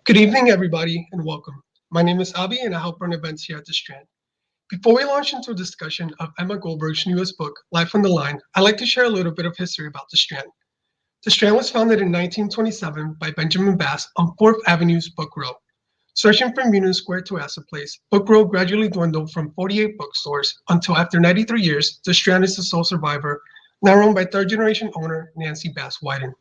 Good evening, everybody, and welcome. My name is Abby, and I help run events here at the Strand. Before we launch into a discussion of Emma Goldberg's newest book, Life on the Line, I'd like to share a little bit of history about the Strand. The Strand was founded in 1927 by Benjamin Bass on 4th Avenue's Book Row. Stretching from Union Square to Astor Place, Book Row gradually dwindled from 48 bookstores until after 93 years, the Strand is the sole survivor, now run by third-generation owner Nancy Bass Wyden.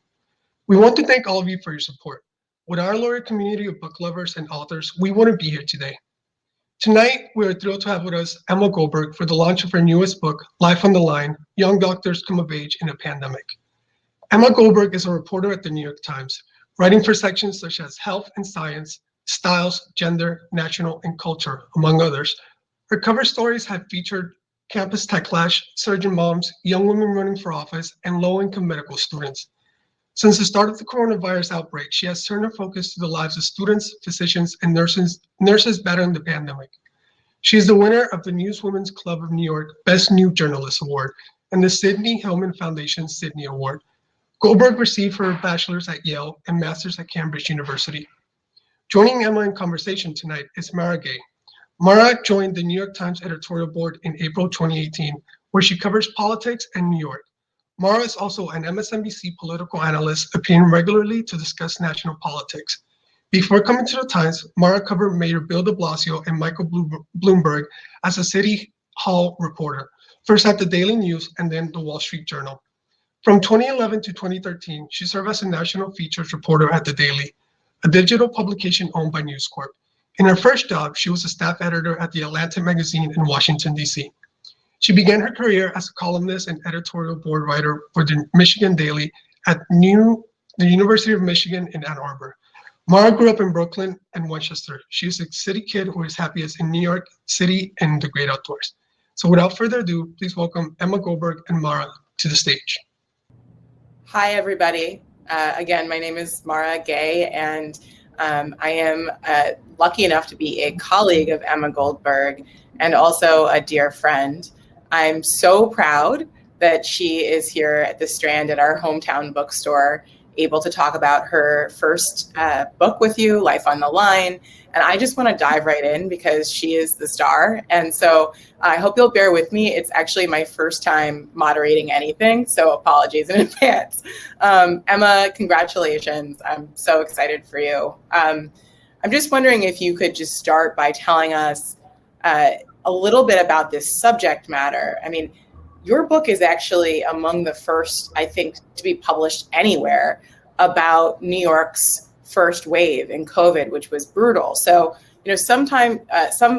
We want to thank all of you for your support. With our loyal community of book lovers and authors, we wouldn't be here today. Tonight, we are thrilled to have with us Emma Goldberg for the launch of her newest book, Life on the Line, Young Doctors Come of Age in a Pandemic. Emma Goldberg is a reporter at the New York Times, writing for sections such as Health and Science, Styles, Gender, National, and Culture, among others. Her cover stories have featured campus techlash, surgeon moms, young women running for office, and low-income medical students. Since the start of the coronavirus outbreak, she has turned her focus to the lives of students, physicians, and nurses battling the pandemic. She is the winner of the Newswomen's Club of New York Best New Journalist Award and the Sidney Hillman Foundation Sidney Award. Goldberg received her bachelor's at Yale and master's at Cambridge University. Joining Emma in conversation tonight is Mara Gay. Mara joined the New York Times editorial board in April 2018, where she covers politics and New York. Mara is also an MSNBC political analyst, appearing regularly to discuss national politics. Before coming to the Times, Mara covered Mayor Bill de Blasio and Michael Bloomberg as a City Hall reporter, first at the Daily News and then the Wall Street Journal. From 2011 to 2013, she served as a national features reporter at The Daily, a digital publication owned by News Corp. In her first job, she was a staff editor at The Atlantic magazine in Washington, D.C. She began her career as a columnist and editorial board writer for the Michigan Daily at the University of Michigan in Ann Arbor. Mara grew up in Brooklyn and Westchester. She is a city kid who is happiest in New York City and the great outdoors. So without further ado, please welcome Emma Goldberg and Mara to the stage. Hi, everybody. Again, my name is Mara Gay, and I am lucky enough to be a colleague of Emma Goldberg and also a dear friend. I'm so proud that she is here at the Strand at our hometown bookstore, able to talk about her first book with you, Life on the Line. And I just want to dive right in because she is the star. And so I hope you'll bear with me. It's actually my first time moderating anything, so apologies in advance. Emma, congratulations. I'm so excited for you. I'm just wondering if you could just start by telling us a little bit about this subject matter. I mean, your book is actually among the first, I think, to be published anywhere about New York's first wave in COVID, which was brutal. So, some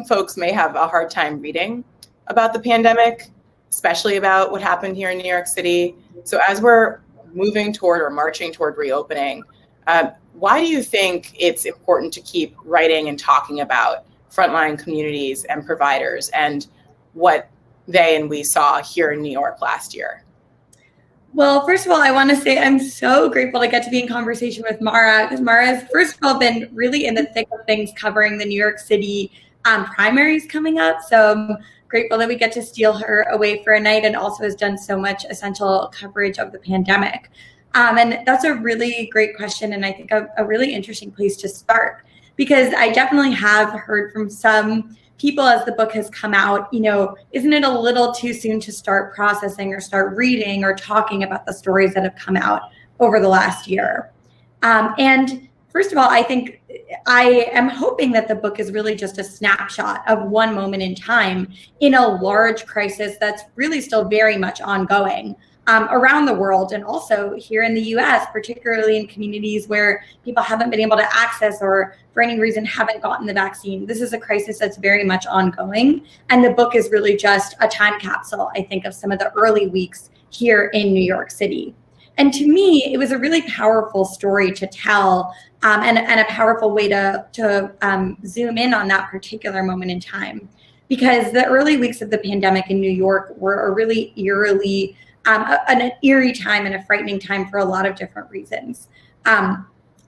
folks may have a hard time reading about the pandemic, especially about what happened here in New York City. So as we're moving toward or marching toward reopening, why do you think it's important to keep writing and talking about frontline communities and providers and what they and we saw here in New York last year? Well, first of all, I want to say I'm so grateful to get to be in conversation with Mara, because Mara has, first of all, been really in the thick of things covering the New York City primaries coming up. So I'm grateful that we get to steal her away for a night, and also has done so much essential coverage of the pandemic. And that's a really great question, and I think a really interesting place to start, because I definitely have heard from some people as the book has come out, isn't it a little too soon to start processing or start reading or talking about the stories that have come out over the last year? And first of all, I think I am hoping that the book is really just a snapshot of one moment in time in a large crisis that's really still very much ongoing around the world, and also here in the US, particularly in communities where people haven't been able to access or for any reason haven't gotten the vaccine. This is a crisis that's very much ongoing. And the book is really just a time capsule, I think, of some of the early weeks here in New York City. And to me, it was a really powerful story to tell, and a powerful way to zoom in on that particular moment in time. Because the early weeks of the pandemic in New York were a really an eerie time and a frightening time for a lot of different reasons.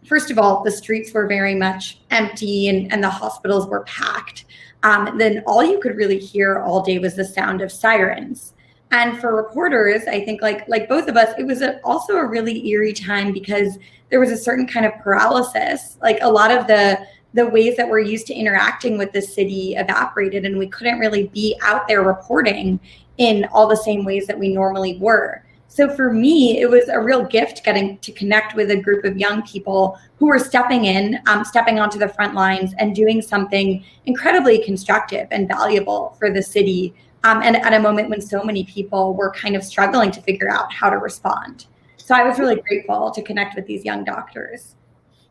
First of all, the streets were very much empty and the hospitals were packed. Then all you could really hear all day was the sound of sirens. And for reporters, I think like both of us, it was also a really eerie time because there was a certain kind of paralysis. Like a lot of the ways that we're used to interacting with the city evaporated, and we couldn't really be out there reporting in all the same ways that we normally were. So for me, it was a real gift getting to connect with a group of young people who were stepping onto the front lines and doing something incredibly constructive and valuable for the city. And at a moment when so many people were kind of struggling to figure out how to respond. So I was really grateful to connect with these young doctors.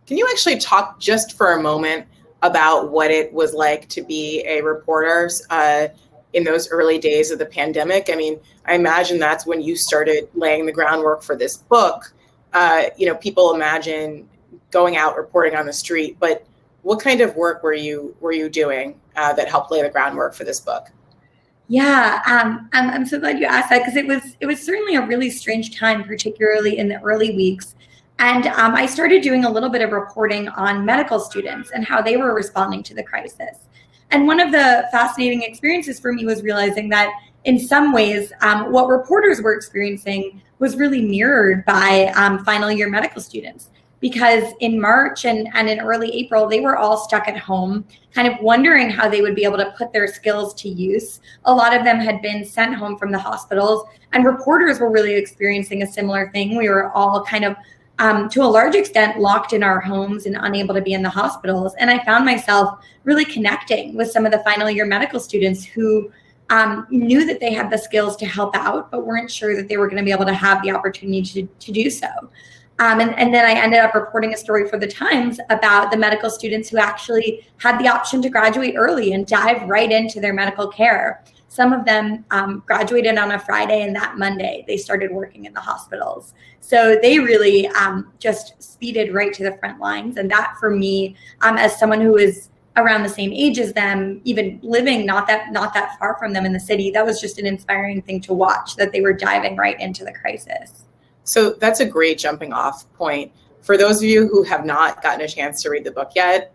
Can you actually talk just for a moment about what it was like to be a reporter in those early days of the pandemic? I mean, I imagine that's when you started laying the groundwork for this book. People imagine going out reporting on the street, but what kind of work were you doing that helped lay the groundwork for this book? Yeah, I'm so glad you asked that, because it was certainly a really strange time, particularly in the early weeks. And I started doing a little bit of reporting on medical students and how they were responding to the crisis. And one of the fascinating experiences for me was realizing that in some ways, what reporters were experiencing was really mirrored by final year medical students. Because in March and in early April, they were all stuck at home, kind of wondering how they would be able to put their skills to use. A lot of them had been sent home from the hospitals, and reporters were really experiencing a similar thing. We were all kind of, to a large extent, locked in our homes and unable to be in the hospitals. And I found myself really connecting with some of the final year medical students who knew that they had the skills to help out, but weren't sure that they were going to be able to have the opportunity to do so. And then I ended up reporting a story for the Times about the medical students who actually had the option to graduate early and dive right into their medical care. Some of them graduated on a Friday, and that Monday they started working in the hospitals. So they really just speeded right to the front lines. And that, for me, as someone who is around the same age as them, even living not that far from them in the city, that was just an inspiring thing to watch, that they were diving right into the crisis. So that's a great jumping off point. For those of you who have not gotten a chance to read the book yet,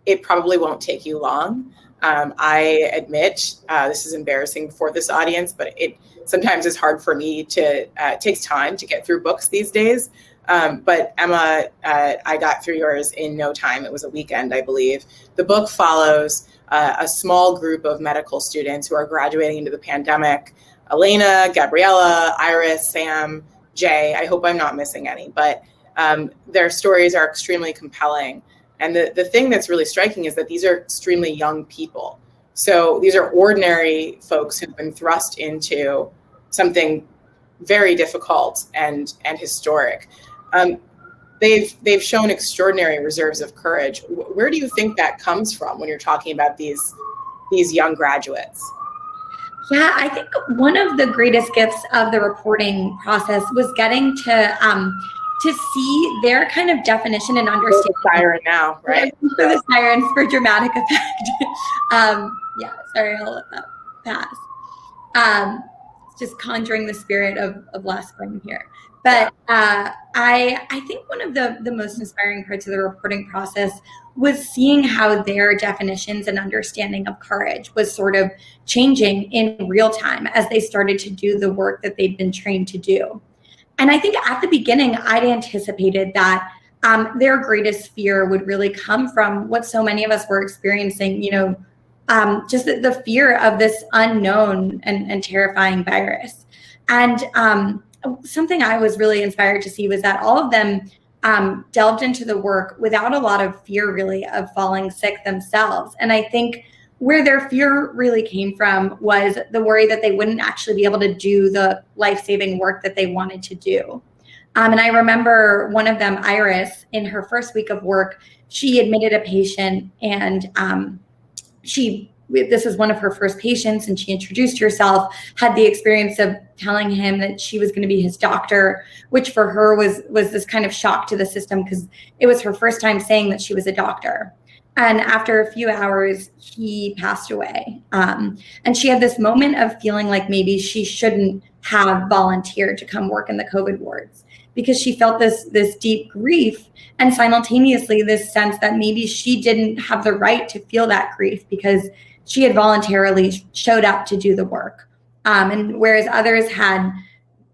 it probably won't take you long. I admit this is embarrassing for this audience, but it sometimes is hard for me to, it takes time to get through books these days. But Emma, I got through yours in no time. It was a weekend, I believe. The book follows a small group of medical students who are graduating into the pandemic. Elena, Gabriella, Iris, Sam, Jay. I hope I'm not missing any, but their stories are extremely compelling. And the thing that's really striking is that these are extremely young people. So these are ordinary folks who've been thrust into something very difficult and historic. They've shown extraordinary reserves of courage. Where do you think that comes from when you're talking about these young graduates? Yeah, I think one of the greatest gifts of the reporting process was getting to see their kind of definition and understanding. The siren now, right? For the sirens for dramatic effect. Yeah, sorry, I'll let that pass. Just conjuring the spirit of last spring here. But I think one of the most inspiring parts of the reporting process was seeing how their definitions and understanding of courage was sort of changing in real time as they started to do the work that they'd been trained to do. And I think at the beginning, I'd anticipated that their greatest fear would really come from what so many of us were experiencing, just the fear of this unknown and terrifying virus. And something I was really inspired to see was that all of them delved into the work without a lot of fear, really, of falling sick themselves. And I think where their fear really came from was the worry that they wouldn't actually be able to do the life-saving work that they wanted to do. And I remember one of them, Iris, in her first week of work, she admitted a patient, and this was one of her first patients, and she introduced herself, had the experience of telling him that she was going to be his doctor, which for her was this kind of shock to the system, because it was her first time saying that she was a doctor. And after a few hours, he passed away. And she had this moment of feeling like maybe she shouldn't have volunteered to come work in the COVID wards, because she felt this deep grief, and simultaneously this sense that maybe she didn't have the right to feel that grief because she had voluntarily showed up to do the work. And whereas others had,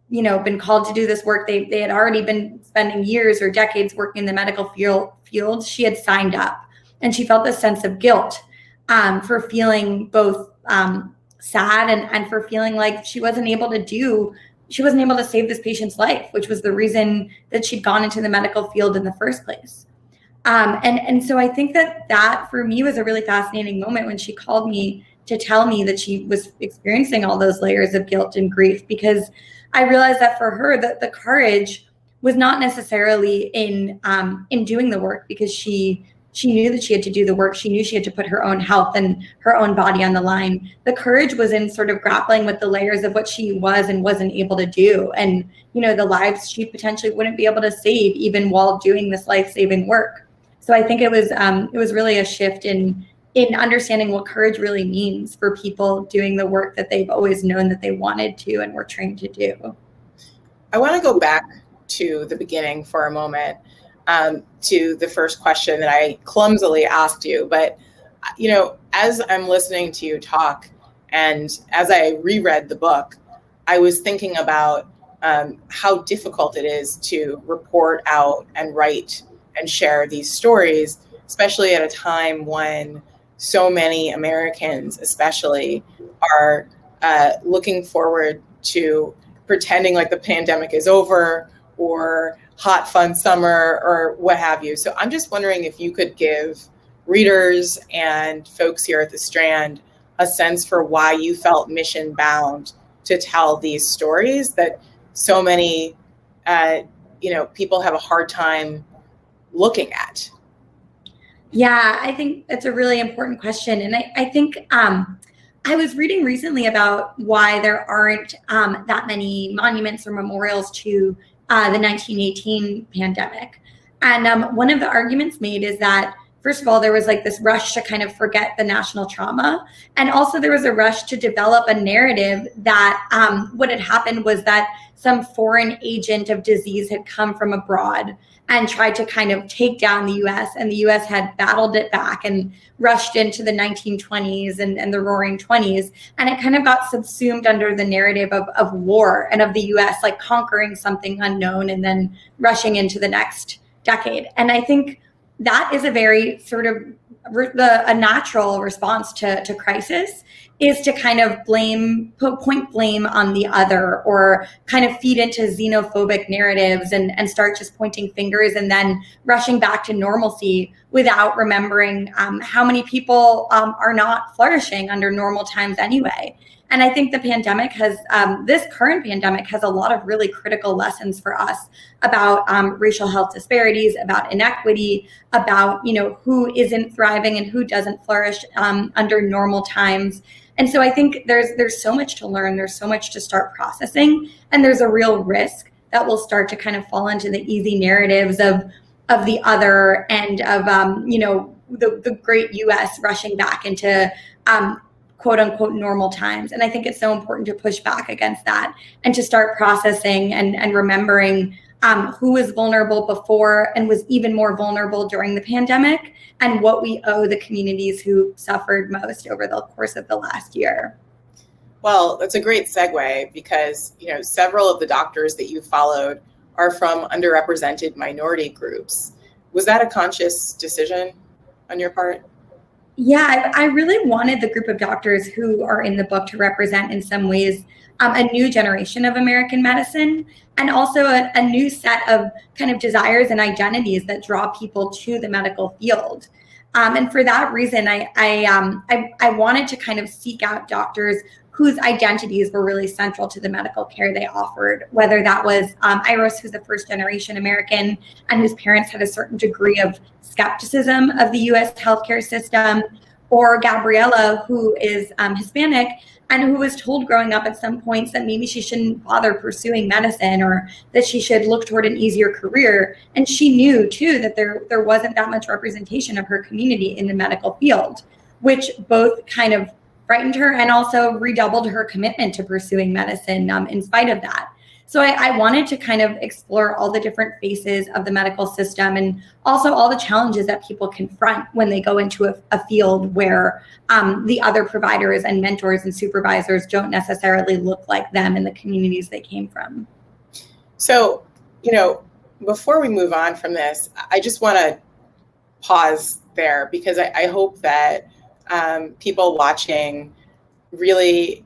been called to do this work, they had already been spending years or decades working in the medical field. She had signed up, and she felt this sense of guilt for feeling both sad and for feeling like she wasn't able to save this patient's life, which was the reason that she'd gone into the medical field in the first place. And so I think that for me was a really fascinating moment when she called me to tell me that she was experiencing all those layers of guilt and grief, because I realized that for her, that the courage was not necessarily in doing the work, because she knew that she had to do the work. She knew she had to put her own health and her own body on the line. The courage was in sort of grappling with the layers of what she was and wasn't able to do, and the lives she potentially wouldn't be able to save even while doing this life-saving work. So I think it was really a shift in understanding what courage really means for people doing the work that they've always known that they wanted to and were trained to do. I want to go back to the beginning for a moment, to the first question that I clumsily asked you. But, as I'm listening to you talk, and as I reread the book, I was thinking about how difficult it is to report out and write and share these stories, especially at a time when so many Americans especially are looking forward to pretending like the pandemic is over, or hot fun summer, or what have you. So I'm just wondering if you could give readers and folks here at the Strand a sense for why you felt mission bound to tell these stories that so many people have a hard time looking at. Yeah, I think that's a really important question. And I think I was reading recently about why there aren't that many monuments or memorials to the 1918 pandemic. And one of the arguments made is that, first of all, there was like this rush to kind of forget the national trauma. And also there was a rush to develop a narrative that what had happened was that some foreign agent of disease had come from abroad and tried to kind of take down the US, and the US had battled it back and rushed into the 1920s and the roaring 20s. And it kind of got subsumed under the narrative of war and of the US like conquering something unknown and then rushing into the next decade. And I think that is a very sort of a natural response to crisis, is to kind of point blame on the other, or kind of feed into xenophobic narratives and start just pointing fingers and then rushing back to normalcy without remembering how many people are not flourishing under normal times anyway. And I think the pandemic this current pandemic has a lot of really critical lessons for us about racial health disparities, about inequity, about, who isn't thriving and who doesn't flourish under normal times. And so I think there's so much to learn. There's so much to start processing. And there's a real risk that we'll start to kind of fall into the easy narratives of the other and of, the great US rushing back into quote unquote normal times. And I think it's so important to push back against that and to start processing and remembering who was vulnerable before and was even more vulnerable during the pandemic, and what we owe the communities who suffered most over the course of the last year. Well, that's a great segue, because several of the doctors that you followed are from underrepresented minority groups. Was that a conscious decision on your part? Yeah, I really wanted the group of doctors who are in the book to represent in some ways a new generation of American medicine, and also a new set of kind of desires and identities that draw people to the medical field. And for that reason, I wanted to kind of seek out doctors whose identities were really central to the medical care they offered, whether that was Iris, who's a first-generation American and whose parents had a certain degree of skepticism of the U.S. healthcare system, or Gabriella, who is Hispanic and who was told growing up at some points that maybe she shouldn't bother pursuing medicine, or that she should look toward an easier career. And she knew too that there wasn't that much representation of her community in the medical field, which both kind of frightened her and also redoubled her commitment to pursuing medicine in spite of that. So I wanted to kind of explore all the different faces of the medical system and also all the challenges that people confront when they go into a field where the other providers and mentors and supervisors don't necessarily look like them in the communities they came from. So, before we move on from this, I just want to pause there because I hope that people watching really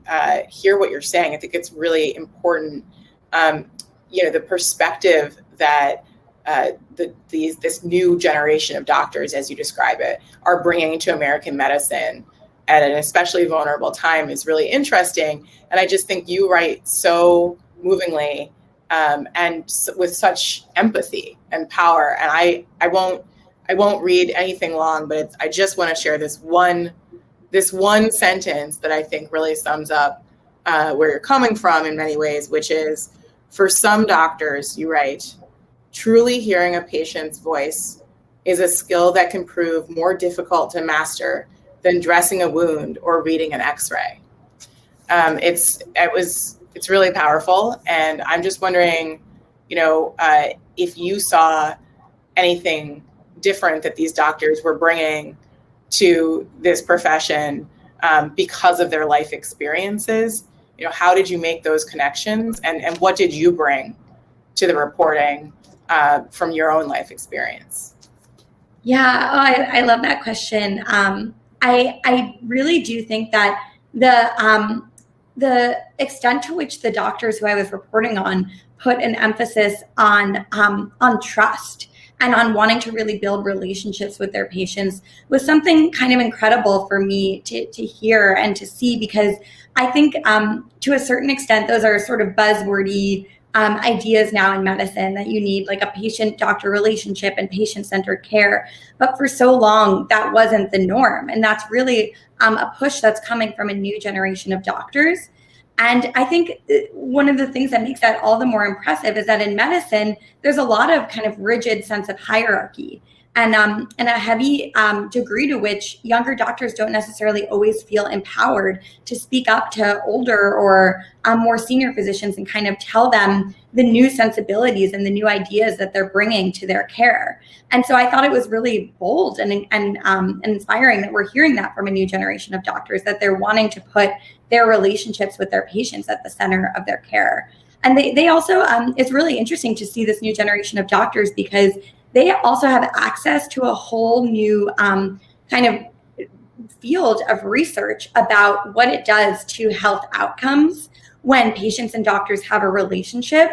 hear what you're saying. I think it's really important. The perspective that this new generation of doctors, as you describe it, are bringing to American medicine at an especially vulnerable time is really interesting. And I just think you write so movingly and with such empathy and power. And I won't read anything long, but I just want to share this one sentence that I think really sums up where you're coming from in many ways, which is, for some doctors, you write, truly hearing a patient's voice is a skill that can prove more difficult to master than dressing a wound or reading an X-ray. It's really powerful, and I'm just wondering, if you saw anything different that these doctors were bringing to this profession because of their life experiences. How did you make those connections, and what did you bring to the reporting from your own life experience? Yeah, I love that question. I really do think that the extent to which the doctors who I was reporting on put an emphasis on trust and on wanting to really build relationships with their patients was something kind of incredible for me to hear and to see, because I think to a certain extent, those are sort of buzzwordy ideas now in medicine, that you need like a patient-doctor relationship and patient-centered care. But for so long, that wasn't the norm. And that's really a push that's coming from a new generation of doctors. And I think one of the things that makes that all the more impressive is that in medicine, there's a lot of kind of rigid sense of hierarchy and a heavy degree to which younger doctors don't necessarily always feel empowered to speak up to older or more senior physicians and kind of tell them the new sensibilities and the new ideas that they're bringing to their care. And so I thought it was really bold and inspiring that we're hearing that from a new generation of doctors, that they're wanting to put their relationships with their patients at the center of their care. And they also, it's really interesting to see this new generation of doctors because they also have access to a whole new kind of field of research about what it does to health outcomes when patients and doctors have a relationship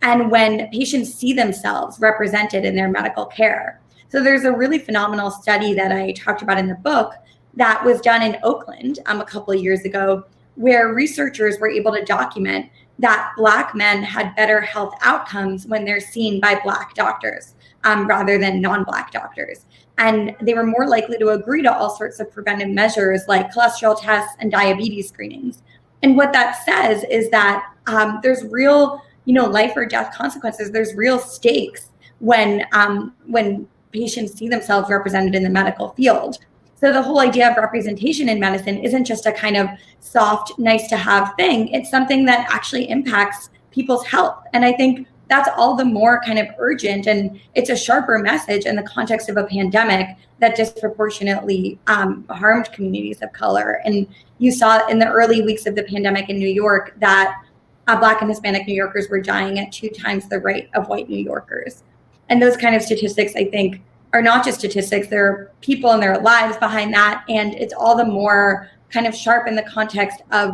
and when patients see themselves represented in their medical care. So there's a really phenomenal study that I talked about in the book that was done in Oakland a couple of years ago, where researchers were able to document that Black men had better health outcomes when they're seen by Black doctors rather than non-Black doctors. And they were more likely to agree to all sorts of preventive measures like cholesterol tests and diabetes screenings. And what that says is that there's real, life or death consequences. There's real stakes when patients see themselves represented in the medical field. So the whole idea of representation in medicine isn't just a kind of soft, nice to have thing. It's something that actually impacts people's health. And I think that's all the more kind of urgent, and it's a sharper message in the context of a pandemic that disproportionately harmed communities of color. And you saw in the early weeks of the pandemic in New York that Black and Hispanic New Yorkers were dying at 2 times the rate of white New Yorkers. And those kind of statistics, I think, are not just statistics. There are people and their lives behind that. And it's all the more kind of sharp in the context of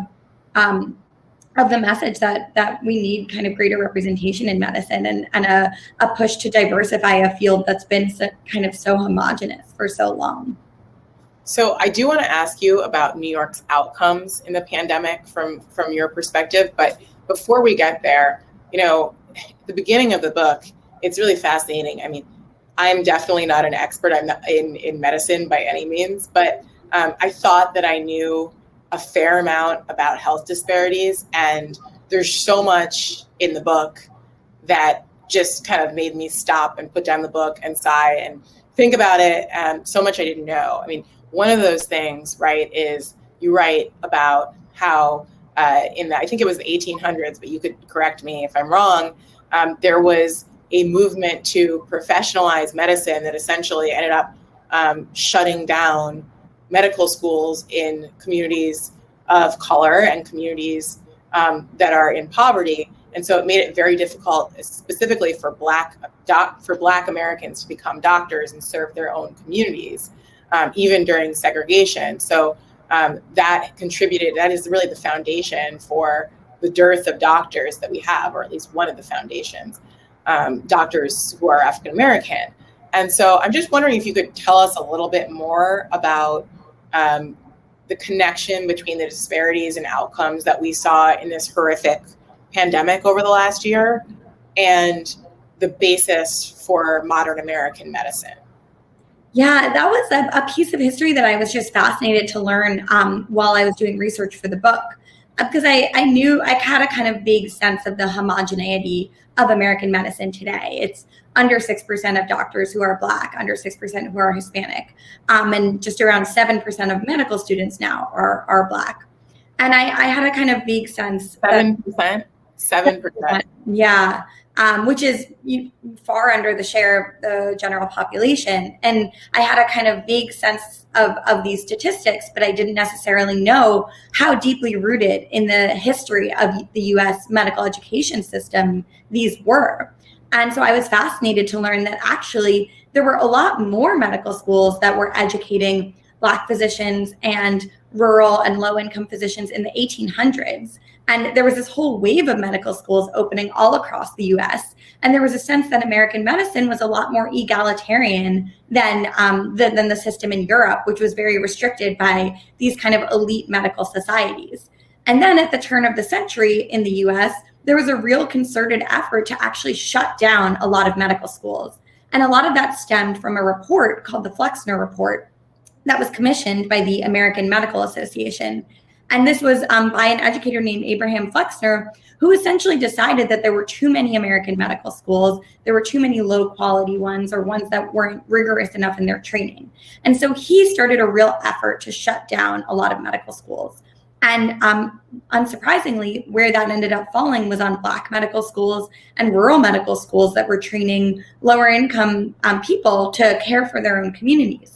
the message that we need kind of greater representation in medicine and a push to diversify a field that's been so homogenous for so long. So I do want to ask you about New York's outcomes in the pandemic from your perspective. But before we get there, the beginning of the book, it's really fascinating. I mean, I'm definitely not an expert. I'm not in medicine by any means, but I thought that I knew a fair amount about health disparities. And there's so much in the book that just kind of made me stop and put down the book and sigh and think about it. So much I didn't know. I mean, one of those things, right, is you write about how I think it was the 1800s, but you could correct me if I'm wrong, there was a movement to professionalize medicine that essentially ended up shutting down medical schools in communities of color and communities that are in poverty. And so it made it very difficult, specifically for Black Americans to become doctors and serve their own communities, even during segregation. So that is really the foundation for the dearth of doctors that we have, or at least one of the foundations, doctors who are African American. And so I'm just wondering if you could tell us a little bit more about the connection between the disparities and outcomes that we saw in this horrific pandemic over the last year and the basis for modern American medicine. Yeah, that was a piece of history that I was just fascinated to learn while I was doing research for the book, because I knew I had a kind of vague sense of the homogeneity of American medicine today. It's under 6% of doctors who are Black, under 6% who are Hispanic, and just around 7% of medical students now are Black. And I had a kind of vague sense. 7%? 7%. Yeah. Which is far under the share of the general population. And I had a kind of vague sense of these statistics, but I didn't necessarily know how deeply rooted in the history of the US medical education system these were. And so I was fascinated to learn that actually there were a lot more medical schools that were educating Black physicians and rural and low-income physicians in the 1800s. And there was this whole wave of medical schools opening all across the US. And there was a sense that American medicine was a lot more egalitarian than the system in Europe, which was very restricted by these kind of elite medical societies. And then at the turn of the century in the US, there was a real concerted effort to actually shut down a lot of medical schools. And a lot of that stemmed from a report called the Flexner Report that was commissioned by the American Medical Association. And this was by an educator named Abraham Flexner, who essentially decided that there were too many American medical schools, there were too many low quality ones, or ones that weren't rigorous enough in their training. And so he started a real effort to shut down a lot of medical schools. And unsurprisingly, where that ended up falling was on Black medical schools and rural medical schools that were training lower income people to care for their own communities.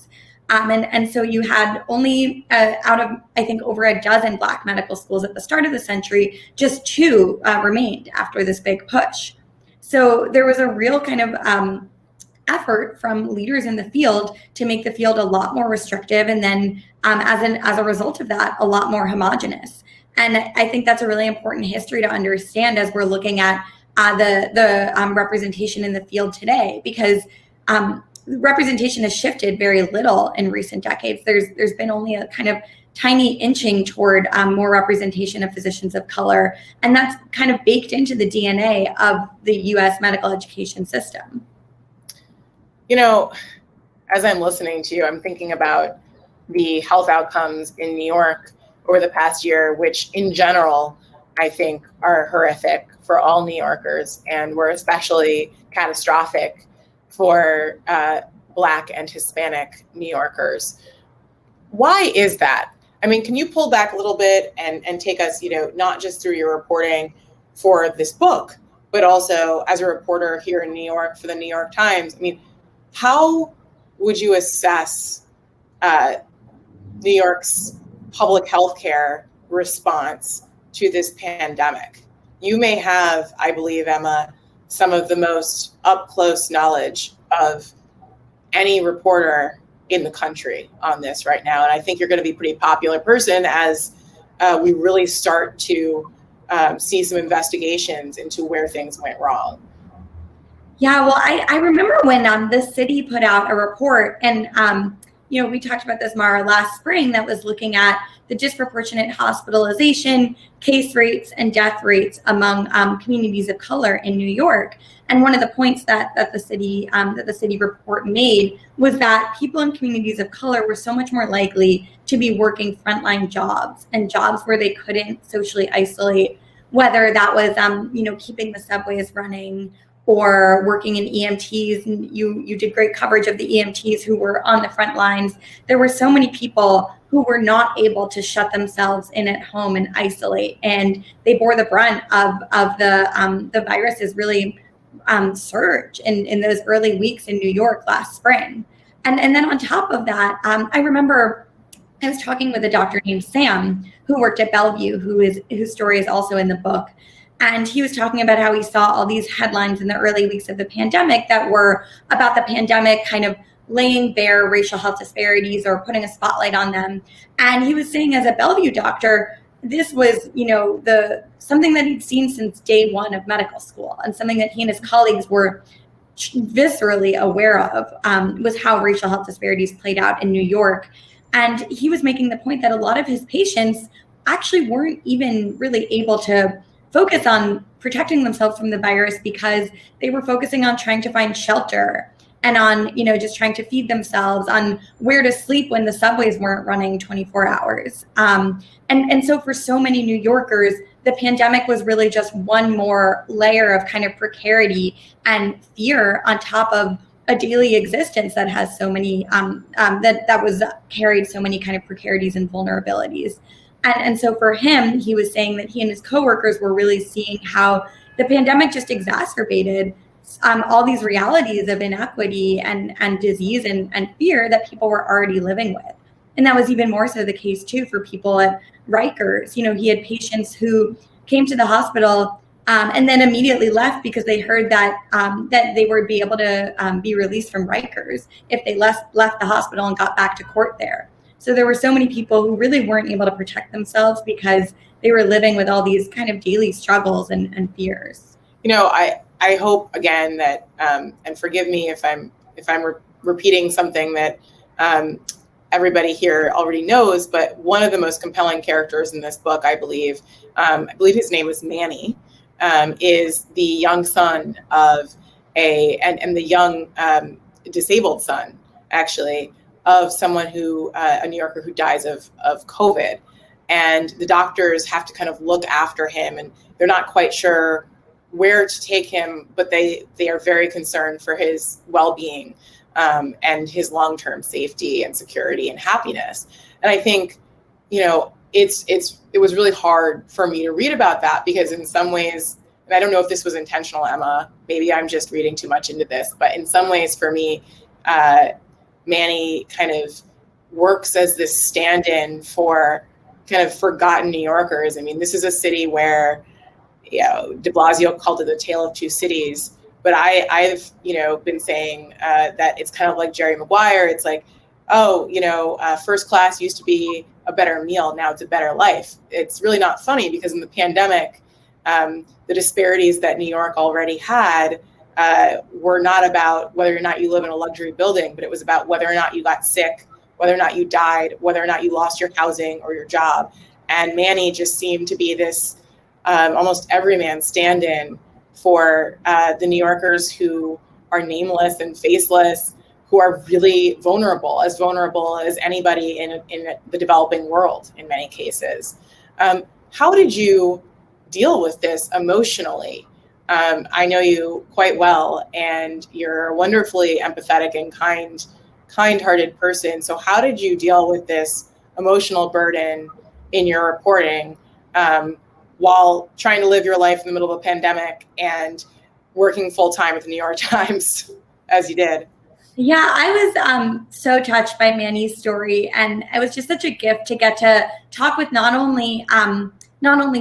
And so you had only out of, I think, over a dozen Black medical schools at the start of the century, just 2 remained after this big push. So there was a real kind of effort from leaders in the field to make the field a lot more restrictive, and then as a result of that, a lot more homogenous. And I think that's a really important history to understand as we're looking at the representation in the field today, because representation has shifted very little in recent decades. There's been only a kind of tiny inching toward more representation of physicians of color, and that's kind of baked into the DNA of the U.S. medical education system. You know, as I'm listening to you, I'm thinking about the health outcomes in New York over the past year, which in general, I think are horrific for all New Yorkers, and were especially catastrophic for Black and Hispanic New Yorkers. Why is that? I mean, can you pull back a little bit and take us, not just through your reporting for this book, but also as a reporter here in New York for the New York Times? I mean, how would you assess New York's public health care response to this pandemic? You may have, I believe, Emma, some of the most up-close knowledge of any reporter in the country on this right now. And I think you're going to be a pretty popular person as we really start to see some investigations into where things went wrong. Yeah, well, I remember when the city put out a report, and we talked about this, Mara, last spring, that was looking at the disproportionate hospitalization, case rates, and death rates among communities of color in New York. And one of the points that the city report made was that people in communities of color were so much more likely to be working frontline jobs, and jobs where they couldn't socially isolate, whether that was keeping the subways running, or working in EMTs, and you did great coverage of the EMTs who were on the front lines. There were so many people who were not able to shut themselves in at home and isolate, and they bore the brunt of the virus's really surge in those early weeks in New York last spring. And then on top of that, I remember I was talking with a doctor named Sam who worked at Bellevue, whose story is also in the book. And he was talking about how he saw all these headlines in the early weeks of the pandemic that were about the pandemic kind of laying bare racial health disparities or putting a spotlight on them. And he was saying, as a Bellevue doctor, this was, something that he'd seen since day one of medical school, and something that he and his colleagues were viscerally aware of, was how racial health disparities played out in New York. And he was making the point that a lot of his patients actually weren't even really able to focus on protecting themselves from the virus because they were focusing on trying to find shelter and on, just trying to feed themselves, on where to sleep when the subways weren't running 24 hours. And so for so many New Yorkers, the pandemic was really just one more layer of kind of precarity and fear on top of a daily existence that has so many, that was carried so many kind of precarities and vulnerabilities. And so for him, he was saying that he and his coworkers were really seeing how the pandemic just exacerbated all these realities of inequity and disease and fear that people were already living with. And that was even more so the case, too, for people at Rikers. He had patients who came to the hospital and then immediately left because they heard that they would be able to be released from Rikers if they left the hospital and got back to court there. So there were so many people who really weren't able to protect themselves because they were living with all these kind of daily struggles and fears. I hope again that, and forgive me if I'm repeating something that everybody here already knows, but one of the most compelling characters in this book, I believe his name was Manny, is the young son of and the young disabled son, actually, of someone a New Yorker who dies of COVID. And the doctors have to kind of look after him, and they're not quite sure where to take him, but they are very concerned for his well-being and his long-term safety and security and happiness. And I think, it was really hard for me to read about that because in some ways, and I don't know if this was intentional, Emma, maybe I'm just reading too much into this, but in some ways for me, Manny kind of works as this stand-in for kind of forgotten New Yorkers. I mean, this is a city where, de Blasio called it the tale of two cities, but I've been saying that it's kind of like Jerry Maguire. It's like, first class used to be a better meal. Now it's a better life. It's really not funny because in the pandemic, the disparities that New York already had were not about whether or not you live in a luxury building, but it was about whether or not you got sick, whether or not you died, whether or not you lost your housing or your job. And Manny just seemed to be this almost everyman stand-in for the New Yorkers who are nameless and faceless, who are really vulnerable as anybody in the developing world in many cases. How did you deal with this emotionally? I know you quite well, and you're a wonderfully empathetic and kind-hearted person. So how did you deal with this emotional burden in your reporting while trying to live your life in the middle of a pandemic and working full-time at the New York Times as you did? Yeah, I was so touched by Manny's story, and it was just such a gift to get to talk with not only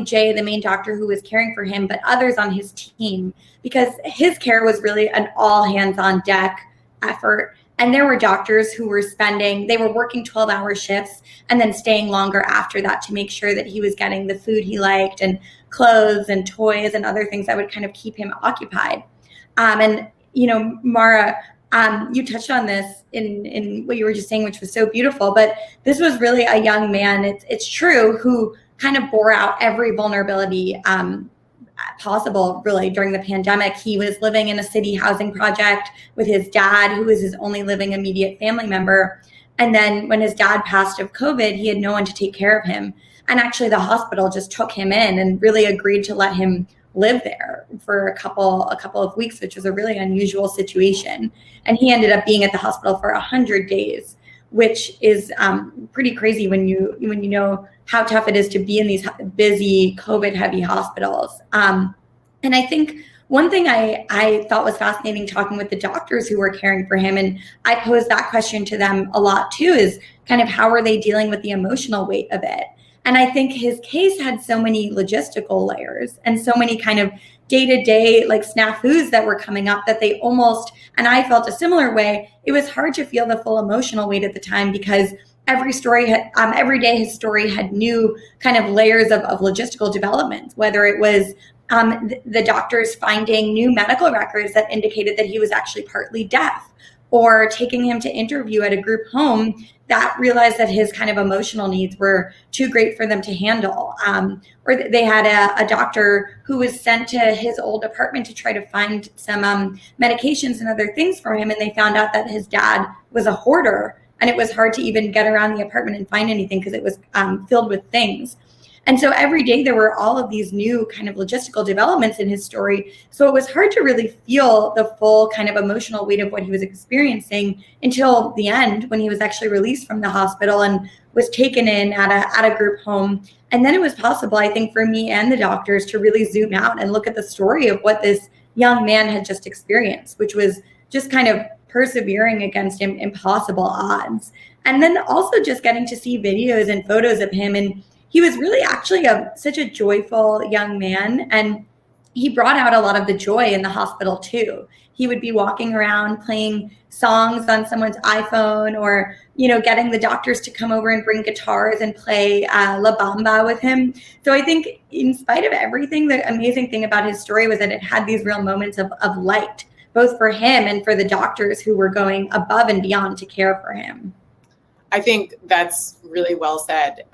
Jay, the main doctor who was caring for him, but others on his team, because his care was really an all hands on deck effort. And there were doctors who were they were working 12-hour shifts and then staying longer after that to make sure that he was getting the food he liked and clothes and toys and other things that would kind of keep him occupied. Mara, you touched on this in what you were just saying, which was so beautiful, but this was really a young man, it's true, who kind of bore out every vulnerability possible really during the pandemic. He was living in a city housing project with his dad, who was his only living immediate family member. And then when his dad passed of COVID, he had no one to take care of him. And actually the hospital just took him in and really agreed to let him live there for a couple of weeks, which was a really unusual situation. And he ended up being at the hospital for 100 days, which is pretty crazy when you know how tough it is to be in these busy COVID heavy hospitals. And I think one thing I thought was fascinating talking with the doctors who were caring for him, and I posed that question to them a lot too, is kind of how are they dealing with the emotional weight of it? And I think his case had so many logistical layers and so many kind of day-to-day like snafus that were coming up that they almost, and I felt a similar way, it was hard to feel the full emotional weight at the time because every day his story had new kind of layers of logistical developments, whether it was the doctors finding new medical records that indicated that he was actually partly deaf, or taking him to interview at a group home that realized that his kind of emotional needs were too great for them to handle. Or they had a doctor who was sent to his old apartment to try to find some medications and other things for him. And they found out that his dad was a hoarder, and it was hard to even get around the apartment and find anything because it was filled with things. And so every day there were all of these new kind of logistical developments in his story. So it was hard to really feel the full kind of emotional weight of what he was experiencing until the end, when he was actually released from the hospital and was taken in at a group home. And then it was possible, I think, for me and the doctors to really zoom out and look at the story of what this young man had just experienced, which was just kind of persevering against impossible odds. And then also just getting to see videos and photos of him, and he was really actually such a joyful young man, and he brought out a lot of the joy in the hospital too. He would be walking around playing songs on someone's iPhone, or, getting the doctors to come over and bring guitars and play La Bamba with him. So I think in spite of everything, the amazing thing about his story was that it had these real moments of light, both for him and for the doctors who were going above and beyond to care for him. I think that's really well said,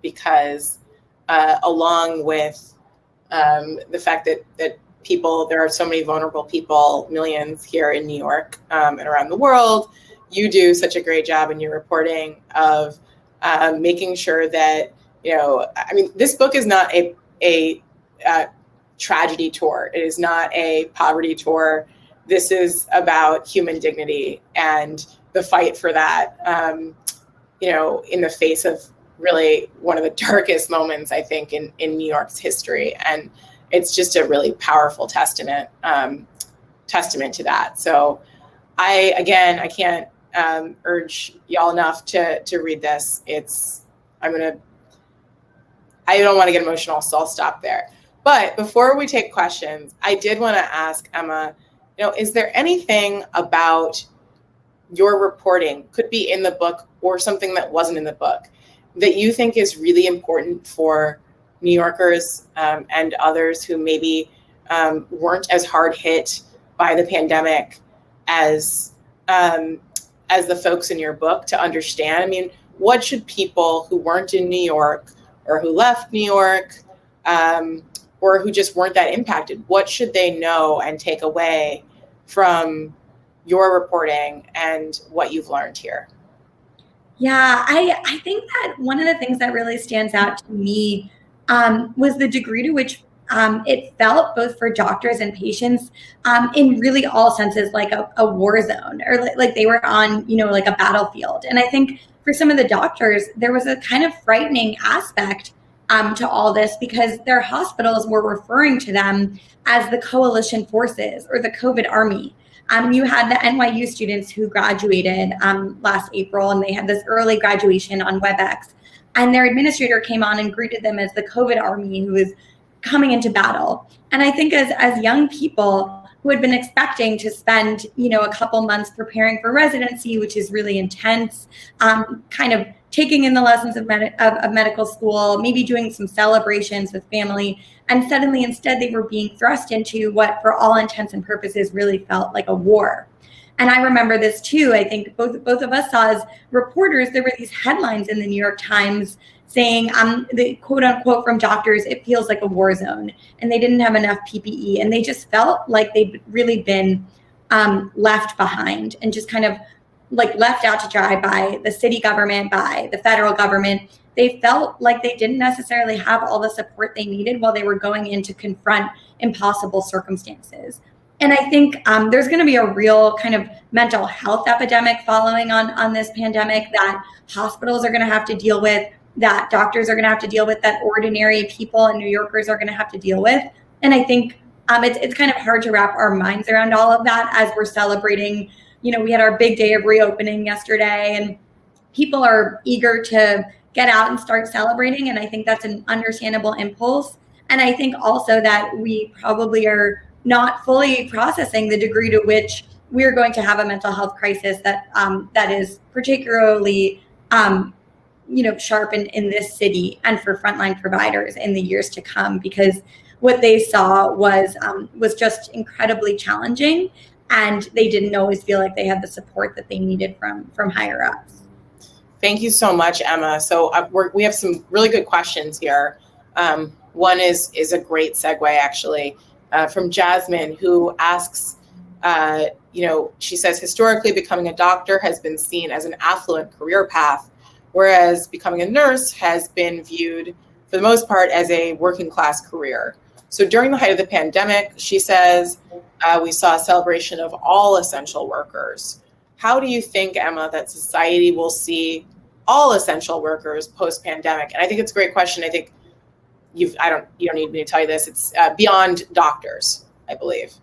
because along with the fact that there are so many vulnerable people, millions here in New York and around the world, you do such a great job in your reporting of making sure that, this book is not a tragedy tour. It is not a poverty tour. This is about human dignity and the fight for that. In the face of really one of the darkest moments, I think, in New York's history. And it's just a really powerful testament to that. So I can't urge y'all enough to read this. I don't want to get emotional, so I'll stop there. But before we take questions, I did want to ask Emma, is there anything about your reporting, could be in the book or something that wasn't in the book, that you think is really important for New Yorkers and others who maybe weren't as hard hit by the pandemic as the folks in your book to understand? I mean, what should people who weren't in New York, or who left New York, or who just weren't that impacted, what should they know and take away from your reporting and what you've learned here? Yeah, I think that one of the things that really stands out to me was the degree to which it felt, both for doctors and patients, in really all senses, like a war zone, or like they were on, like a battlefield. And I think for some of the doctors, there was a kind of frightening aspect to all this, because their hospitals were referring to them as the coalition forces or the COVID army. You had the NYU students who graduated last April, and they had this early graduation on WebEx. And their administrator came on and greeted them as the COVID army who was coming into battle. And I think as young people who had been expecting to spend, a couple months preparing for residency, which is really intense, kind of taking in the lessons of medical school, maybe doing some celebrations with family, and suddenly instead they were being thrust into what, for all intents and purposes, really felt like a war. And I remember this too. I think both of us saw as reporters, there were these headlines in the New York Times saying, the quote unquote from doctors, it feels like a war zone, and they didn't have enough PPE, and they just felt like they'd really been left behind and just kind of like left out to dry by the city government, by the federal government. they felt like they didn't necessarily have all the support they needed while they were going in to confront impossible circumstances. And I think there's going to be a real kind of mental health epidemic following on this pandemic that hospitals are going to have to deal with, that doctors are going to have to deal with, that ordinary people and New Yorkers are going to have to deal with. And I think it's kind of hard to wrap our minds around all of that as we're celebrating. We had our big day of reopening yesterday, and people are eager to get out and start celebrating. And I think that's an understandable impulse. And I think also that we probably are not fully processing the degree to which we're going to have a mental health crisis that is particularly sharp in this city and for frontline providers in the years to come, because what they saw was just incredibly challenging, and they didn't always feel like they had the support that they needed from higher ups. Thank you so much, Emma. So we have some really good questions here. One is a great segue, actually, from Jasmine, who asks, she says, historically, becoming a doctor has been seen as an affluent career path, whereas becoming a nurse has been viewed, for the most part, as a working class career. So during the height of the pandemic, she says, we saw a celebration of all essential workers. How do you think, Emma, that society will see all essential workers post-pandemic? And I think it's a great question. I think you don't need me to tell you this. It's beyond doctors, I believe.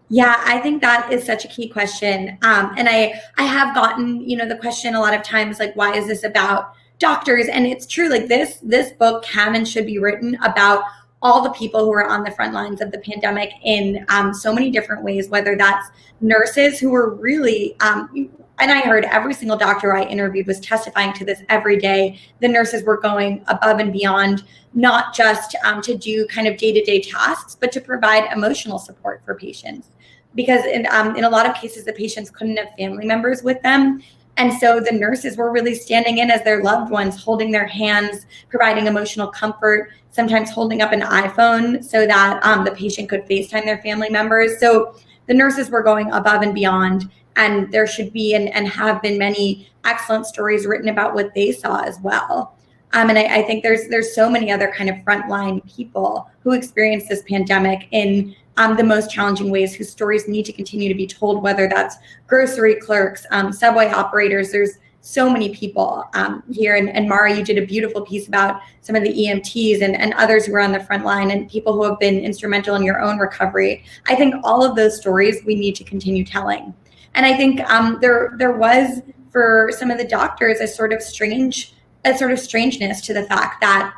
Yeah, I think that is such a key question. And I have gotten, the question a lot of times, like, why is this about doctors? And it's true, like this book can and should be written about all the people who are on the front lines of the pandemic in so many different ways, whether that's nurses who were really, and I heard every single doctor I interviewed was testifying to this every day. The nurses were going above and beyond, not just to do kind of day-to-day tasks, but to provide emotional support for patients. Because in a lot of cases, the patients couldn't have family members with them. And so the nurses were really standing in as their loved ones, holding their hands, providing emotional comfort, sometimes holding up an iPhone so that the patient could FaceTime their family members. So the nurses were going above and beyond, and there should be and have been many excellent stories written about what they saw as well. And I think there's so many other kind of frontline people who experienced this pandemic in the most challenging ways, whose stories need to continue to be told, whether that's grocery clerks, subway operators. There's so many people here. And Mara, you did a beautiful piece about some of the EMTs and others who are on the front line and people who have been instrumental in your own recovery. I think all of those stories we need to continue telling. And I think there was, for some of the doctors, a sort of strangeness to the fact that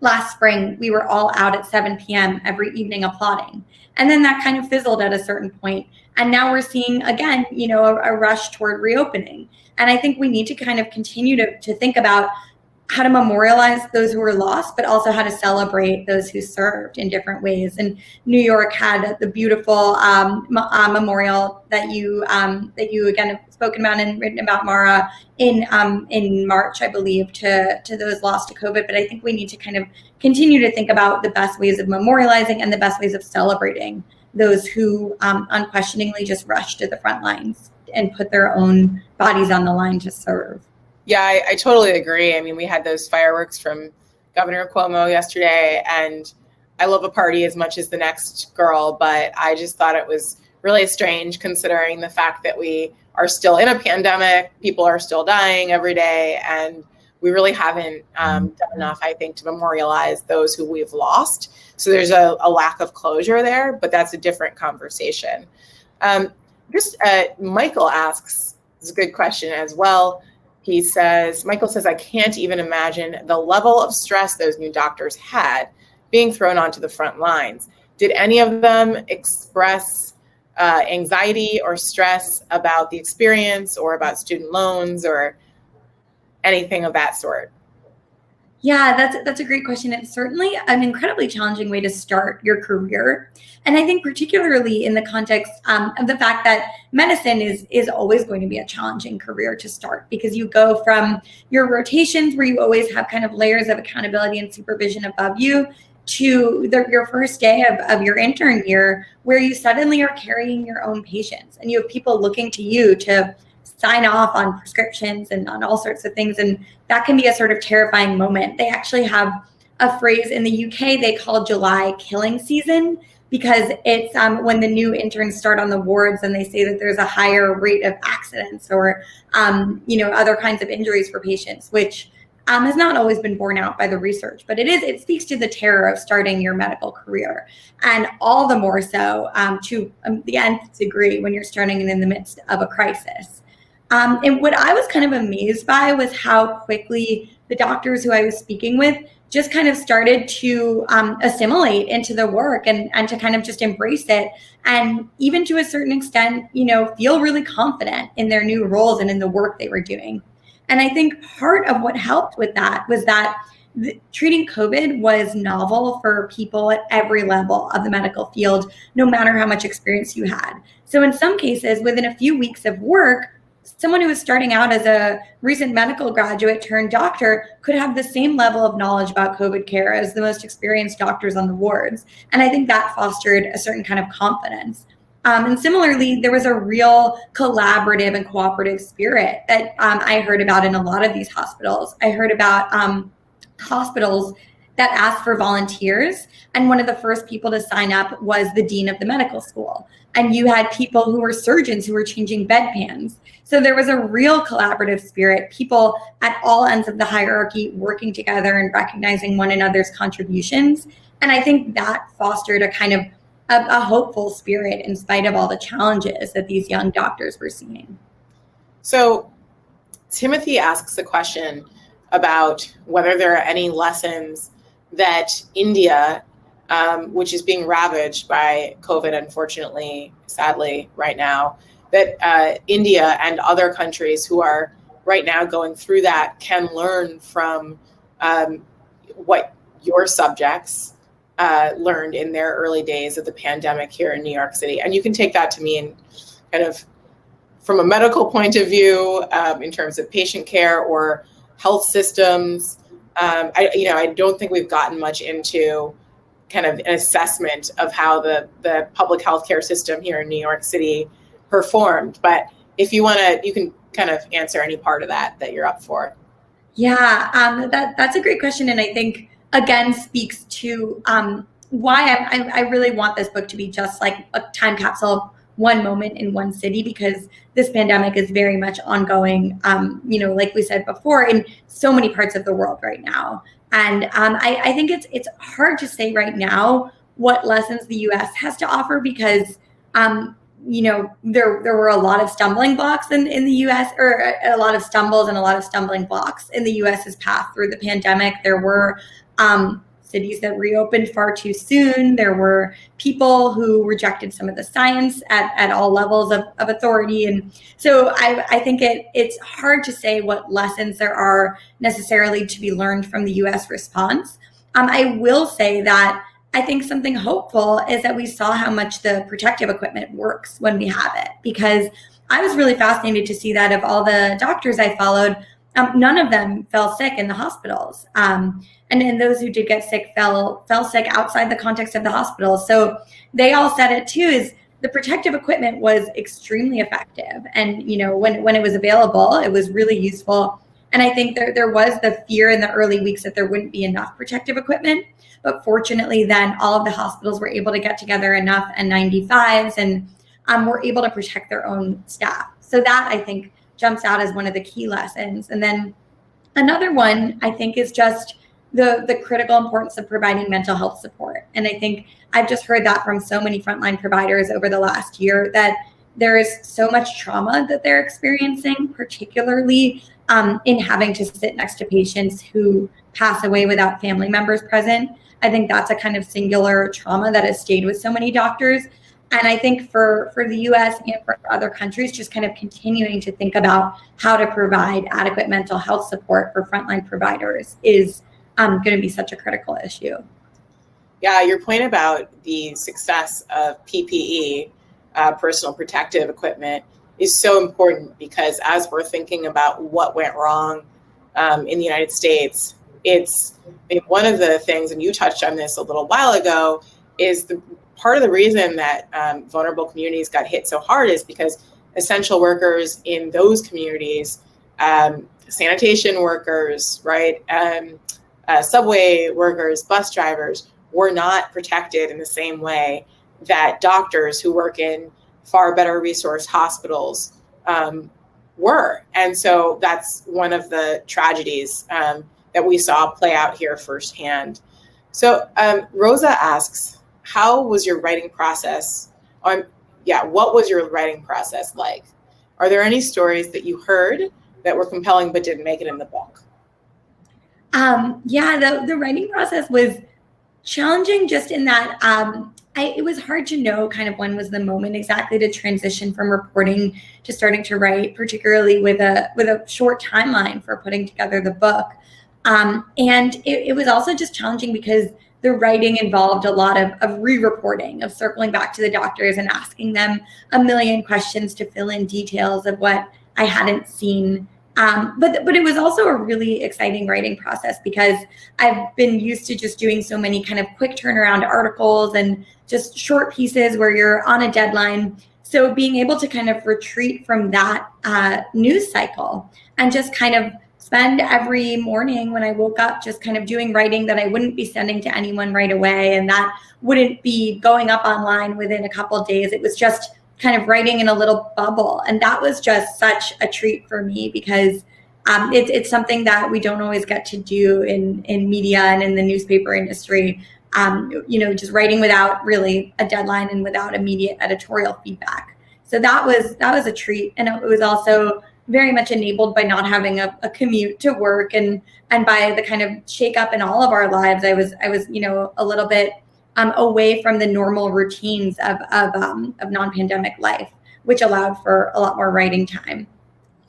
last spring we were all out at 7 p.m. every evening applauding. And then that kind of fizzled at a certain point. And now we're seeing, again, a rush toward reopening. And I think we need to kind of continue to think about how to memorialize those who were lost, but also how to celebrate those who served in different ways. And New York had the beautiful memorial that you again have spoken about and written about, Mara, in March, I believe, to those lost to COVID. But I think we need to kind of continue to think about the best ways of memorializing and the best ways of celebrating those who unquestioningly just rushed to the front lines and put their own bodies on the line to serve. Yeah, I totally agree. I mean, we had those fireworks from Governor Cuomo yesterday, and I love a party as much as the next girl, but I just thought it was really strange considering the fact that we are still in a pandemic, people are still dying every day, and we really haven't done enough, I think, to memorialize those who we've lost. So there's a lack of closure there, but that's a different conversation. Michael asks, it's a good question as well. Michael says, I can't even imagine the level of stress those new doctors had being thrown onto the front lines. Did any of them express anxiety or stress about the experience or about student loans or anything of that sort? Yeah, that's a great question. It's certainly an incredibly challenging way to start your career. And I think particularly in the context of the fact that medicine is always going to be a challenging career to start, because you go from your rotations where you always have kind of layers of accountability and supervision above you to your first day of your intern year, where you suddenly are carrying your own patients and you have people looking to you to sign off on prescriptions and on all sorts of things. And that can be a sort of terrifying moment. They actually have a phrase in the UK they call July killing season, because it's when the new interns start on the wards and they say that there's a higher rate of accidents or, other kinds of injuries for patients, which has not always been borne out by the research, but it speaks to the terror of starting your medical career. And all the more so to the nth degree when you're starting in the midst of a crisis. And what I was kind of amazed by was how quickly the doctors who I was speaking with just kind of started to assimilate into the work and to kind of just embrace it. And even to a certain extent, feel really confident in their new roles and in the work they were doing. And I think part of what helped with that was that treating COVID was novel for people at every level of the medical field, no matter how much experience you had. So in some cases, within a few weeks of work, someone who was starting out as a recent medical graduate turned doctor could have the same level of knowledge about COVID care as the most experienced doctors on the wards. And I think that fostered a certain kind of confidence. And similarly, there was a real collaborative and cooperative spirit that I heard about in a lot of these hospitals. I heard about hospitals that asked for volunteers. And one of the first people to sign up was the dean of the medical school. And you had people who were surgeons who were changing bedpans. So there was a real collaborative spirit, people at all ends of the hierarchy working together and recognizing one another's contributions. And I think that fostered a kind of a hopeful spirit in spite of all the challenges that these young doctors were seeing. So Timothy asks a question about whether there are any lessons that India, which is being ravaged by COVID, unfortunately, sadly, right now, that India and other countries who are right now going through that can learn from what your subjects learned in their early days of the pandemic here in New York City. And you can take that to mean kind of from a medical point of view, in terms of patient care or health systems. I don't think we've gotten much into kind of an assessment of how the public healthcare system here in New York City performed. But if you want to, you can kind of answer any part of that you're up for. Yeah, that's a great question. And I think, again, speaks to why I really want this book to be just like a time capsule, one moment in one city, because this pandemic is very much ongoing, like we said before, in so many parts of the world right now. And I think it's hard to say right now what lessons the U.S. has to offer, because there were a lot of stumbling blocks in the U.S., or a lot of stumbles and a lot of stumbling blocks in the U.S.'s path through the pandemic. There were cities that reopened far too soon. There were people who rejected some of the science at all levels of authority. And so I think it's hard to say what lessons there are necessarily to be learned from the U.S. response. I will say that I think something hopeful is that we saw how much the protective equipment works when we have it, because I was really fascinated to see that of all the doctors I followed, none of them fell sick in the hospitals. And then those who did get sick fell sick outside the context of the hospital. So they all said it too, is the protective equipment was extremely effective. And, when it was available, it was really useful. And I think there was the fear in the early weeks that there wouldn't be enough protective equipment. But fortunately, then all of the hospitals were able to get together enough N95s and were able to protect their own staff. So that, I think, jumps out as one of the key lessons. And then another one, I think, is just the critical importance of providing mental health support. And I think I've just heard that from so many frontline providers over the last year, that there is so much trauma that they're experiencing, particularly in having to sit next to patients who pass away without family members present. I think that's a kind of singular trauma that has stayed with so many doctors. And I think for the US and for other countries, just kind of continuing to think about how to provide adequate mental health support for frontline providers is going to be such a critical issue. Yeah, your point about the success of PPE, personal protective equipment, is so important, because as we're thinking about what went wrong in the United States, it's one of the things, and you touched on this a little while ago, is the part of the reason that vulnerable communities got hit so hard is because essential workers in those communities, sanitation workers, right, subway workers, bus drivers, were not protected in the same way that doctors who work in far better resourced hospitals were. And so that's one of the tragedies that we saw play out here firsthand. So Rosa asks, how was your writing process? What was your writing process like? Are there any stories that you heard that were compelling but didn't make it in the book? The writing process was challenging just in that it was hard to know kind of when was the moment exactly to transition from reporting to starting to write, particularly with a short timeline for putting together the book. And it was also just challenging because the writing involved a lot of re-reporting, of circling back to the doctors and asking them a million questions to fill in details of what I hadn't seen. But it was also a really exciting writing process because I've been used to just doing so many kind of quick turnaround articles and just short pieces where you're on a deadline. So being able to kind of retreat from that news cycle and just kind of spend every morning when I woke up just kind of doing writing that I wouldn't be sending to anyone right away, and that wouldn't be going up online within a couple of days. It was just kind of writing in a little bubble. And that was just such a treat for me because it's something that we don't always get to do in media and in the newspaper industry. Just writing without really a deadline and without immediate editorial feedback. So that was a treat. And it was also very much enabled by not having a commute to work and by the kind of shakeup in all of our lives. I was a little bit away from the normal routines of non-pandemic life, which allowed for a lot more writing time.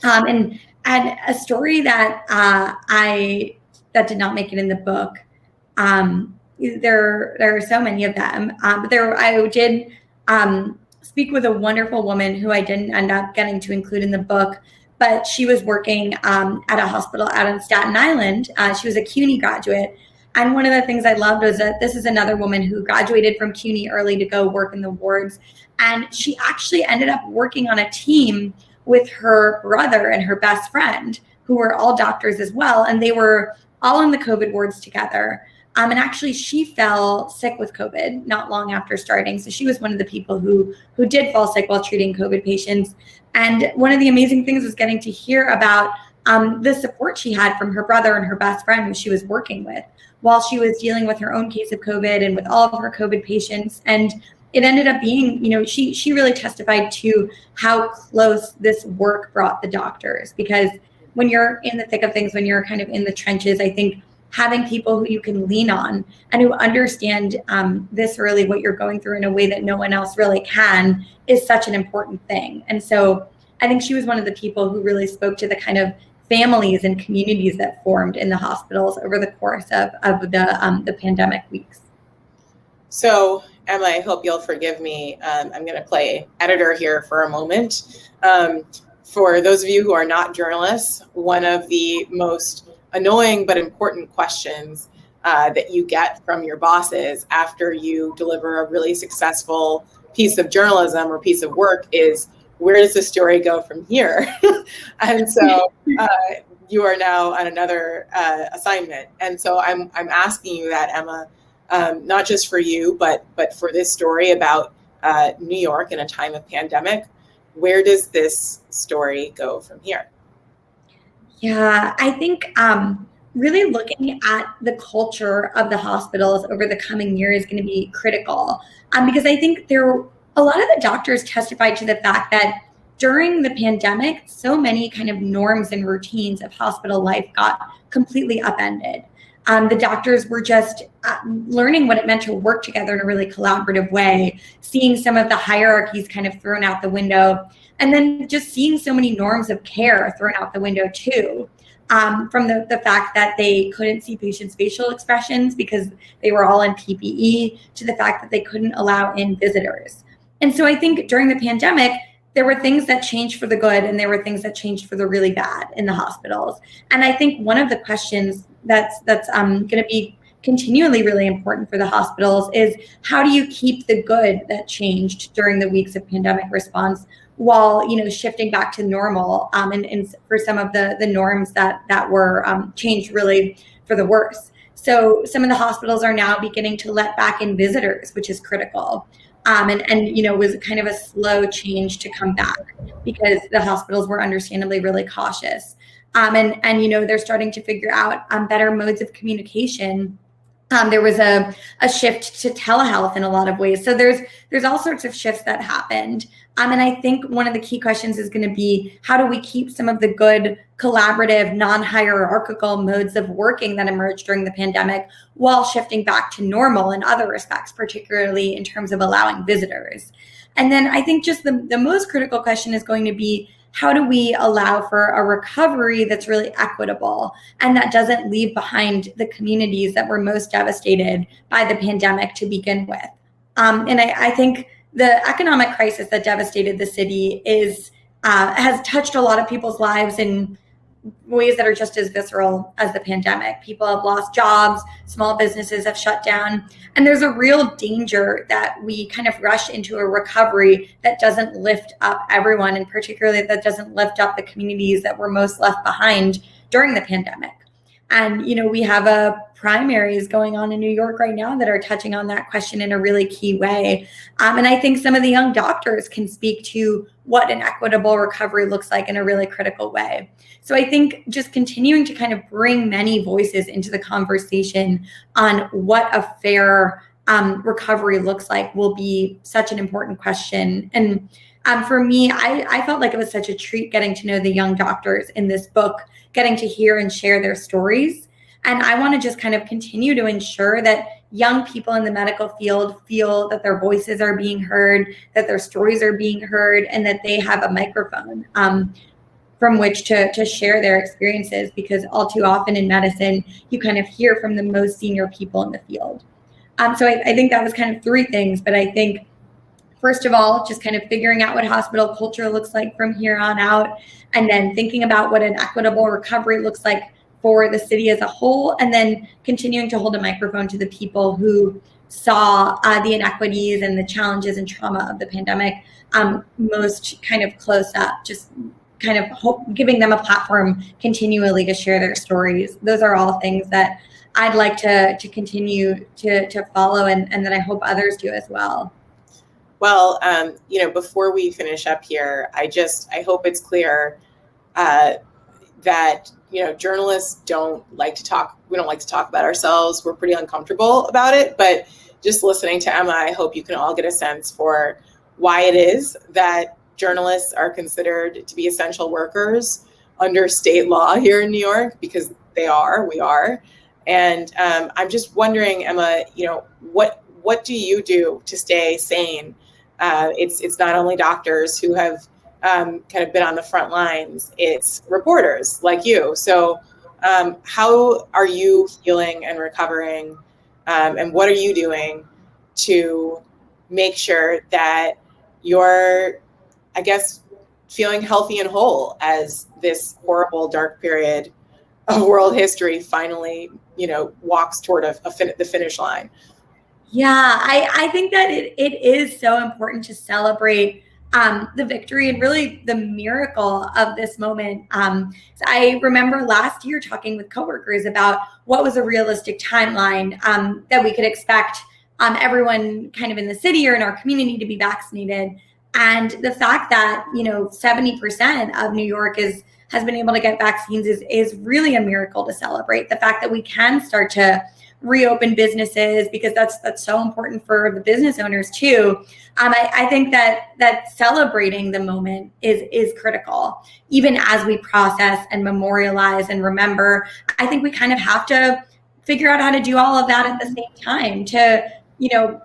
And a story that that did not make it in the book. There are so many of them. I did speak with a wonderful woman who I didn't end up getting to include in the book, but she was working at a hospital out in Staten Island. She was a CUNY graduate. And one of the things I loved was that this is another woman who graduated from CUNY early to go work in the wards. And she actually ended up working on a team with her brother and her best friend, who were all doctors as well. And they were all in the COVID wards together. And actually, she fell sick with COVID not long after starting. So she was one of the people who did fall sick while treating COVID patients. And one of the amazing things was getting to hear about the support she had from her brother and her best friend who she was working with while she was dealing with her own case of COVID and with all of her COVID patients. And it ended up being, she really testified to how close this work brought the doctors. Because when you're in the thick of things, when you're kind of in the trenches, I think having people who you can lean on and who understand viscerally what you're going through in a way that no one else really can is such an important thing. And so I think she was one of the people who really spoke to the kind of families and communities that formed in the hospitals over the course of the pandemic weeks. So Emma, I hope you'll forgive me. I'm going to play editor here for a moment. For those of you who are not journalists, one of the most annoying but important questions that you get from your bosses after you deliver a really successful piece of journalism or piece of work is, where does the story go from here? And so you are now on another assignment. And so I'm asking you that, Emma, not just for you, but for this story about New York in a time of pandemic. Where does this story go from here? Yeah, I think really looking at the culture of the hospitals over the coming year is going to be critical because I think a lot of the doctors testified to the fact that during the pandemic, so many kind of norms and routines of hospital life got completely upended. The doctors were just learning what it meant to work together in a really collaborative way, seeing some of the hierarchies kind of thrown out the window, and then just seeing so many norms of care thrown out the window too. From the fact that they couldn't see patients' facial expressions because they were all in PPE, to the fact that they couldn't allow in visitors. And so I think during the pandemic, there were things that changed for the good and there were things that changed for the really bad in the hospitals. And I think one of the questions that's going to be continually really important for the hospitals is how do you keep the good that changed during the weeks of pandemic response while, shifting back to normal, and for some of the norms that were changed really for the worse. So some of the hospitals are now beginning to let back in visitors, which is critical. And was kind of a slow change to come back because the hospitals were understandably really cautious. And they're starting to figure out better modes of communication. There was a shift to telehealth in a lot of ways. So there's all sorts of shifts that happened. And I think one of the key questions is going to be, how do we keep some of the good collaborative, non-hierarchical modes of working that emerged during the pandemic while shifting back to normal in other respects, particularly in terms of allowing visitors? And then I think just the most critical question is going to be, how do we allow for a recovery that's really equitable and that doesn't leave behind the communities that were most devastated by the pandemic to begin with? And I think the economic crisis that devastated the city has touched a lot of people's lives in ways that are just as visceral as the pandemic. People have lost jobs, small businesses have shut down, and there's a real danger that we kind of rush into a recovery that doesn't lift up everyone, and particularly that doesn't lift up the communities that were most left behind during the pandemic. And, we have primaries going on in New York right now that are touching on that question in a really key way. And I think some of the young doctors can speak to what an equitable recovery looks like in a really critical way. So I think just continuing to kind of bring many voices into the conversation on what a fair recovery looks like will be such an important question. And for me, I felt like it was such a treat getting to know the young doctors in this book, getting to hear and share their stories. And I want to just kind of continue to ensure that young people in the medical field feel that their voices are being heard, that their stories are being heard, and that they have a microphone from which to share their experiences, because all too often in medicine, you kind of hear from the most senior people in the field. So I think that was kind of three things, but I think first of all, just kind of figuring out what hospital culture looks like from here on out, and then thinking about what an equitable recovery looks like for the city as a whole, and then continuing to hold a microphone to the people who saw the inequities and the challenges and trauma of the pandemic most kind of close up, just kind of giving them a platform continually to share their stories. Those are all things that I'd like to continue to follow, and that I hope others do as well. Well, before we finish up here, I hope it's clear that, journalists don't like to talk. We don't like to talk about ourselves. We're pretty uncomfortable about it. But just listening to Emma, I hope you can all get a sense for why it is that journalists are considered to be essential workers under state law here in New York, because we are. And I'm just wondering, Emma, what do you do to stay sane? It's not only doctors who have kind of been on the front lines, it's reporters like you. So how are you healing and recovering? And what are you doing to make sure that you're, I guess, feeling healthy and whole as this horrible, dark period of world history finally, walks toward the finish line? Yeah, I think that it is so important to celebrate the victory and really the miracle of this moment. So I remember last year talking with coworkers about what was a realistic timeline that we could expect everyone kind of in the city or in our community to be vaccinated. And the fact that, 70% of New York has been able to get vaccines is really a miracle to celebrate. The fact that we can start to reopen businesses, because that's so important for the business owners too. I think that celebrating the moment is critical, even as we process and memorialize and remember. I think we kind of have to figure out how to do all of that at the same time to,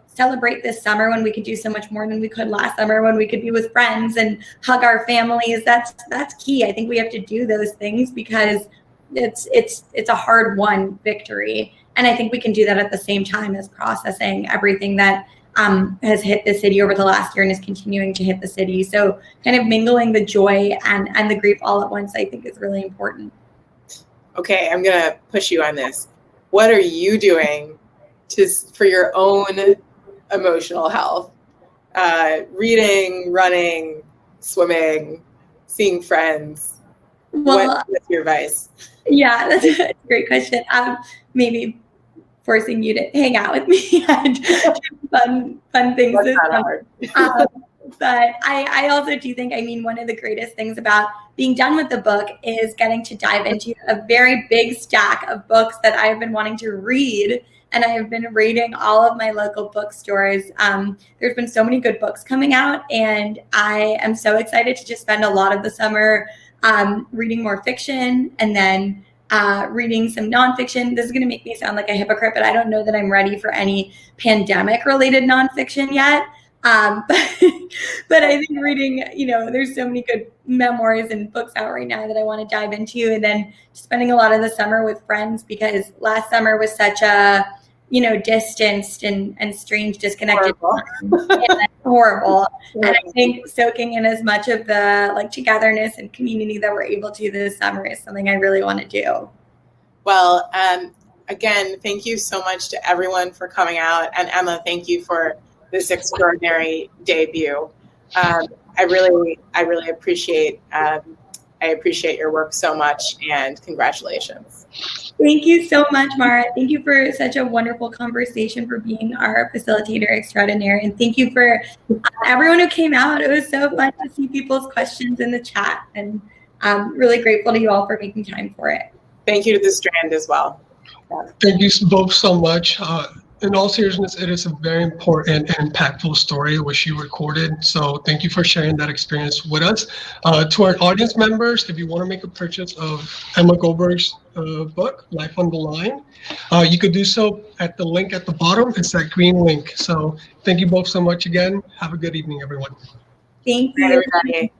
celebrate this summer when we could do so much more than we could last summer, when we could be with friends and hug our families. That's key. I think we have to do those things because it's a hard-won victory. And I think we can do that at the same time as processing everything that has hit the city over the last year and is continuing to hit the city. So kind of mingling the joy and the grief all at once, I think, is really important. Okay, I'm going to push you on this. what are you doing for your own emotional health? Reading, running, swimming, seeing friends. Well, What's your advice? Yeah, that's a great question. Maybe forcing you to hang out with me and fun things. That's not hard. But I also do think, I mean, one of the greatest things about being done with the book is getting to dive into a very big stack of books that I've been wanting to read. And I have been raiding all of my local bookstores. There's been so many good books coming out, and I am so excited to just spend a lot of the summer reading more fiction and then reading some nonfiction. This is going to make me sound like a hypocrite, but I don't know that I'm ready for any pandemic-related nonfiction yet. But I think reading, there's so many good memoirs and books out right now that I want to dive into, and then spending a lot of the summer with friends, because last summer was such a, distanced and strange, disconnected, horrible. And I think soaking in as much of the togetherness and community that we're able to this summer is something I really want to do. Well, again, thank you so much to everyone for coming out, and Emma, thank you for this extraordinary debut. I really appreciate your work so much, and congratulations. Thank you so much, Mara. Thank you for such a wonderful conversation, for being our facilitator extraordinaire, and thank you for everyone who came out. It was so fun to see people's questions in the chat, and I'm really grateful to you all for making time for it. Thank you to the Strand as well. Thank you both so much. In all seriousness, it is a very important and impactful story which you recorded. So thank you for sharing that experience with us. To our audience members, if you want to make a purchase of Emma Goldberg's book, Life on the Line, you could do so at the link at the bottom. It's that green link. So thank you both so much again. Have a good evening, everyone. Thank you. Everybody.